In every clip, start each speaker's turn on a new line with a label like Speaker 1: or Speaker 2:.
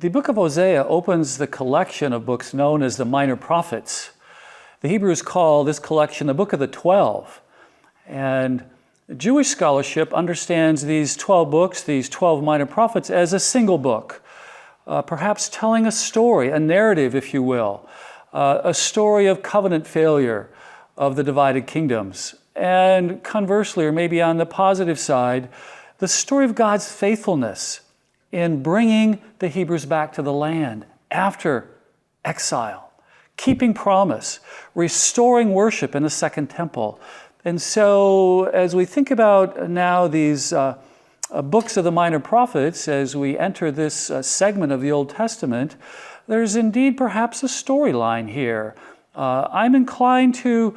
Speaker 1: The book of Hosea opens the collection of books known as the Minor Prophets. The Hebrews call this collection the Book of the 12. And Jewish scholarship understands these 12 books, these 12 minor prophets, as a single book, perhaps telling a story, a narrative, if you will, a story of covenant failure of the divided kingdoms. And conversely, or maybe on the positive side, the story of God's faithfulness in bringing the Hebrews back to the land after exile, keeping promise, restoring worship in the Second Temple. And so as we think about now these books of the minor prophets, as we enter this segment of the Old Testament, there's indeed perhaps a storyline here. I'm inclined to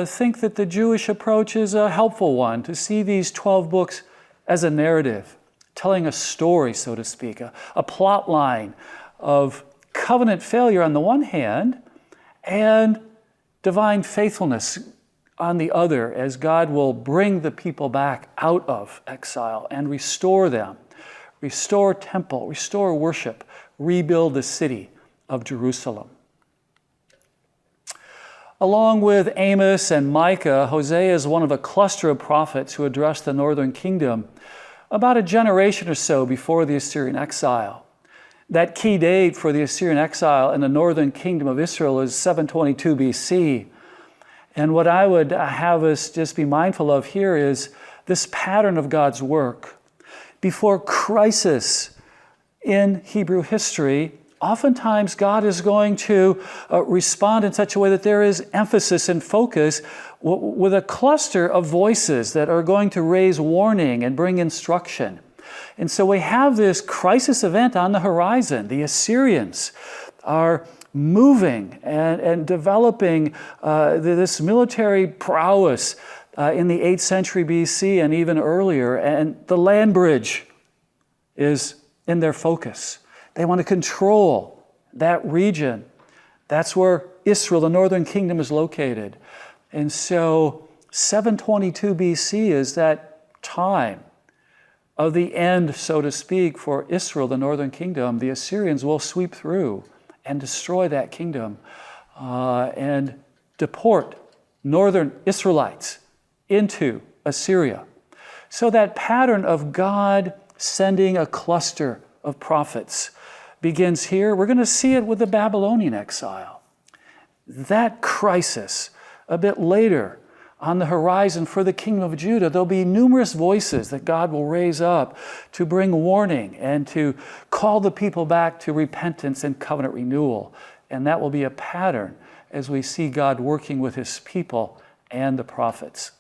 Speaker 1: think that the Jewish approach is a helpful one, to see these 12 books as a narrative, telling a story, so to speak, a plot line of covenant failure on the one hand and divine faithfulness on the other, as God will bring the people back out of exile and restore them, restore temple, restore worship, rebuild the city of Jerusalem. Along with Amos and Micah, Hosea is one of a cluster of prophets who addressed the northern kingdom about a generation or so before the Assyrian exile. That key date for the Assyrian exile in the northern kingdom of Israel is 722 BC. And what I would have us just be mindful of here is this pattern of God's work. Before crisis in Hebrew history, oftentimes God is going to respond in such a way that there is emphasis and focus with a cluster of voices that are going to raise warning and bring instruction. And so we have this crisis event on the horizon. The Assyrians are moving and developing this military prowess in the 8th century BC and even earlier. And the land bridge is in their focus. They want to control that region. That's where Israel, the northern kingdom, is located. And so 722 BC is that time of the end, so to speak, for Israel, the northern kingdom. The Assyrians will sweep through and destroy that kingdom and deport northern Israelites into Assyria. So that pattern of God sending a cluster of prophets begins here. We're going to see it with the Babylonian exile. That crisis, a bit later on the horizon for the kingdom of Judah, there'll be numerous voices that God will raise up to bring warning and to call the people back to repentance and covenant renewal. And that will be a pattern as we see God working with his people and the prophets.